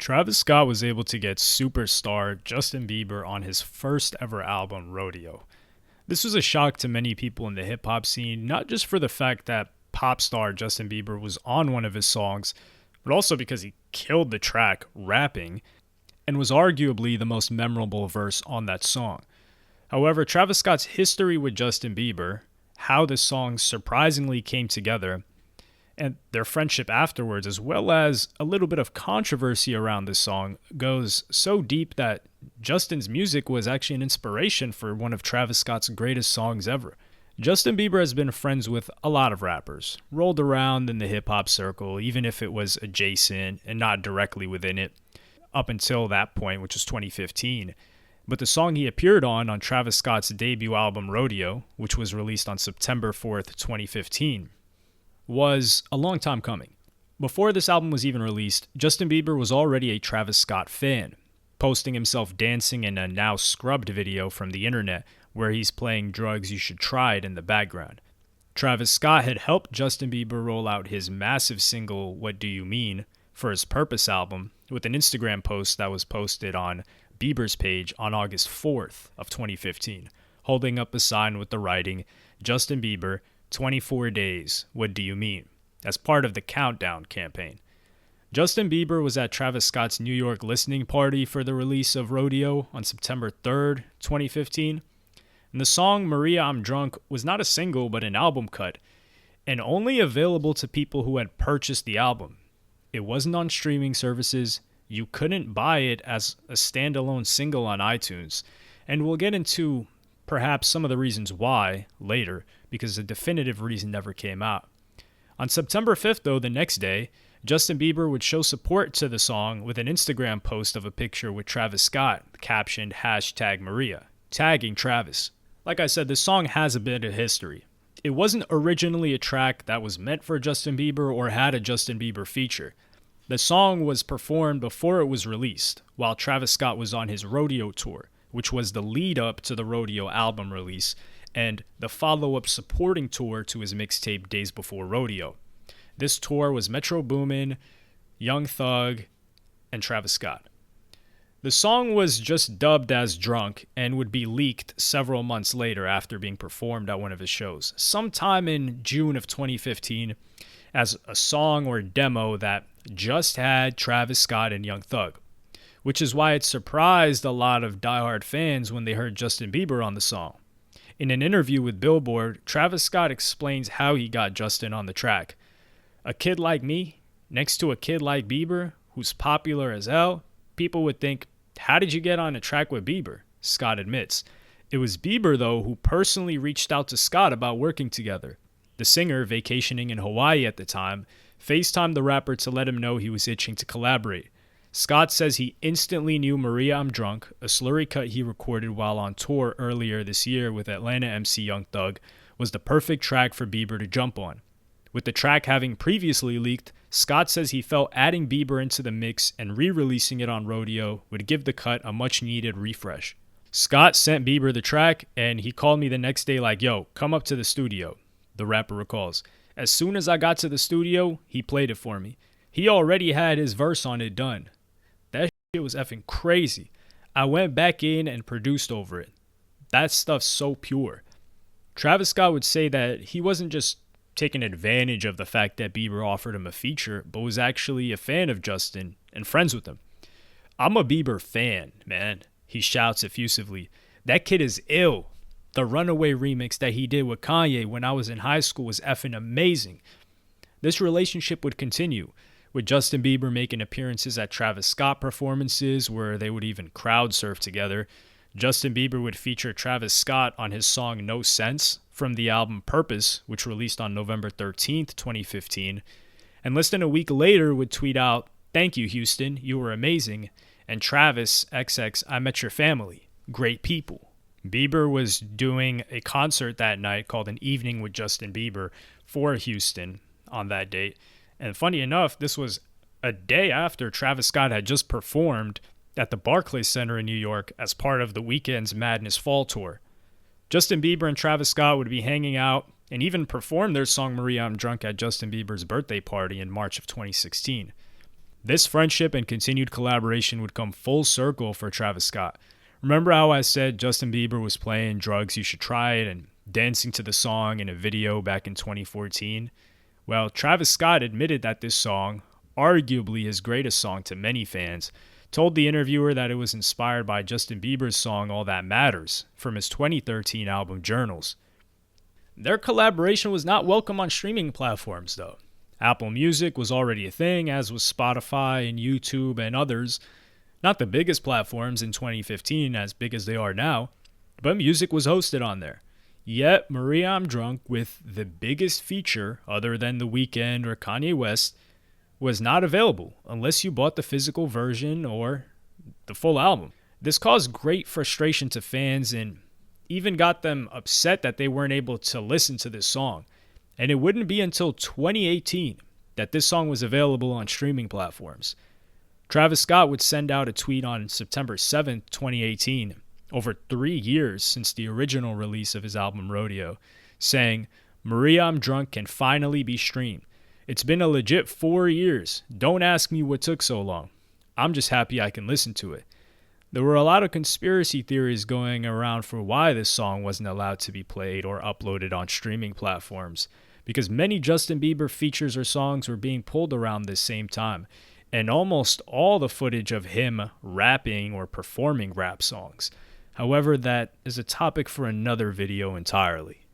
Travis Scott was able to get superstar Justin Bieber on his first ever album, Rodeo. This was a shock to many people in the hip hop scene, not just for the fact that pop star Justin Bieber was on one of his songs, but also because he killed the track rapping and was arguably the most memorable verse on that song. However, Travis Scott's history with Justin Bieber, how the song surprisingly came together, and their friendship afterwards, as well as a little bit of controversy around this song, goes so deep that Justin's music was actually an inspiration for one of Travis Scott's greatest songs ever. Justin Bieber has been friends with a lot of rappers, rolled around in the hip-hop circle, even if it was adjacent and not directly within it, up until that point, which was 2015. But the song he appeared on Travis Scott's debut album, Rodeo, which was released on September 4th, 2015, was a long time coming. Before this album was even released, Justin Bieber was already a Travis Scott fan, posting himself dancing in a now scrubbed video from the internet where he's playing Drugs You Should Try It in the background. Travis Scott had helped Justin Bieber roll out his massive single, What Do You Mean, for his Purpose album with an Instagram post that was posted on Bieber's page on August 4th of 2015, holding up a sign with the writing, Justin Bieber, 24 days, what do you mean? As part of the Countdown campaign. Justin Bieber was at Travis Scott's New York listening party for the release of Rodeo on September 3rd, 2015. And the song Maria I'm Drunk was not a single but an album cut, and only available to people who had purchased the album. It wasn't on streaming services, you couldn't buy it as a standalone single on iTunes, and we'll get into perhaps some of the reasons why later, because the definitive reason never came out. On September 5th, though, the next day, Justin Bieber would show support to the song with an Instagram post of a picture with Travis Scott, captioned #Maria, tagging Travis. Like I said, this song has a bit of history. It wasn't originally a track that was meant for Justin Bieber or had a Justin Bieber feature. The song was performed before it was released, while Travis Scott was on his Rodeo tour, which was the lead up to the Rodeo album release and the follow-up supporting tour to his mixtape Days Before Rodeo. This tour was Metro Boomin, Young Thug, and Travis Scott. The song was just dubbed as Drunk and would be leaked several months later after being performed at one of his shows, sometime in June of 2015, as a song or demo that just had Travis Scott and Young Thug, which is why it surprised a lot of diehard fans when they heard Justin Bieber on the song. In an interview with Billboard, Travis Scott explains how he got Justin on the track. A kid like me, next to a kid like Bieber, who's popular as hell, people would think, how did you get on a track with Bieber? Scott admits. It was Bieber, though, who personally reached out to Scott about working together. The singer, vacationing in Hawaii at the time, FaceTimed the rapper to let him know he was itching to collaborate. Scott says he instantly knew Maria I'm Drunk, a slurry cut he recorded while on tour earlier this year with Atlanta MC Young Thug, was the perfect track for Bieber to jump on. With the track having previously leaked, Scott says he felt adding Bieber into the mix and re-releasing it on Rodeo would give the cut a much-needed refresh. Scott sent Bieber the track, and he called me the next day like, yo, come up to the studio, the rapper recalls. As soon as I got to the studio, he played it for me. He already had his verse on it done. That shit was effing crazy. I went back in and produced over it. That stuff's so pure. Travis Scott would say that he wasn't just taking advantage of the fact that Bieber offered him a feature, but was actually a fan of Justin and friends with him. I'm a Bieber fan, man, he shouts effusively. That kid is ill. The Runaway remix that he did with Kanye when I was in high school was effing amazing. This relationship would continue, with Justin Bieber making appearances at Travis Scott performances where they would even crowd surf together. Justin Bieber would feature Travis Scott on his song No Sense from the album Purpose, which released on November 13th, 2015, and less than a week later would tweet out, "Thank you, Houston, you were amazing," and Travis XX, "I met your family, great people." Bieber was doing a concert that night called An Evening with Justin Bieber for Houston on that date. And funny enough, this was a day after Travis Scott had just performed at the Barclays Center in New York as part of the Weeknd's Madness Fall Tour. Justin Bieber and Travis Scott would be hanging out and even perform their song Maria I'm Drunk at Justin Bieber's birthday party in March of 2016. This friendship and continued collaboration would come full circle for Travis Scott. Remember how I said Justin Bieber was playing Drugs You Should Try It and dancing to the song in a video back in 2014? Well, Travis Scott admitted that this song, arguably his greatest song to many fans, told the interviewer that it was inspired by Justin Bieber's song All That Matters from his 2013 album Journals. Their collaboration was not welcome on streaming platforms, though. Apple Music was already a thing, as was Spotify and YouTube and others. Not the biggest platforms in 2015, as big as they are now, but music was hosted on there. Yet, Maria I'm Drunk, with the biggest feature other than The Weeknd or Kanye West, was not available unless you bought the physical version or the full album. This caused great frustration to fans and even got them upset that they weren't able to listen to this song. And it wouldn't be until 2018 that this song was available on streaming platforms. Travis Scott would send out a tweet on September 7th, 2018, over 3 years since the original release of his album Rodeo, saying, "Maria I'm Drunk can finally be streamed. It's been a legit 4 years. Don't ask me what took so long. I'm just happy I can listen to it." There were a lot of conspiracy theories going around for why this song wasn't allowed to be played or uploaded on streaming platforms, because many Justin Bieber features or songs were being pulled around this same time, and almost all the footage of him rapping or performing rap songs. However, that is a topic for another video entirely.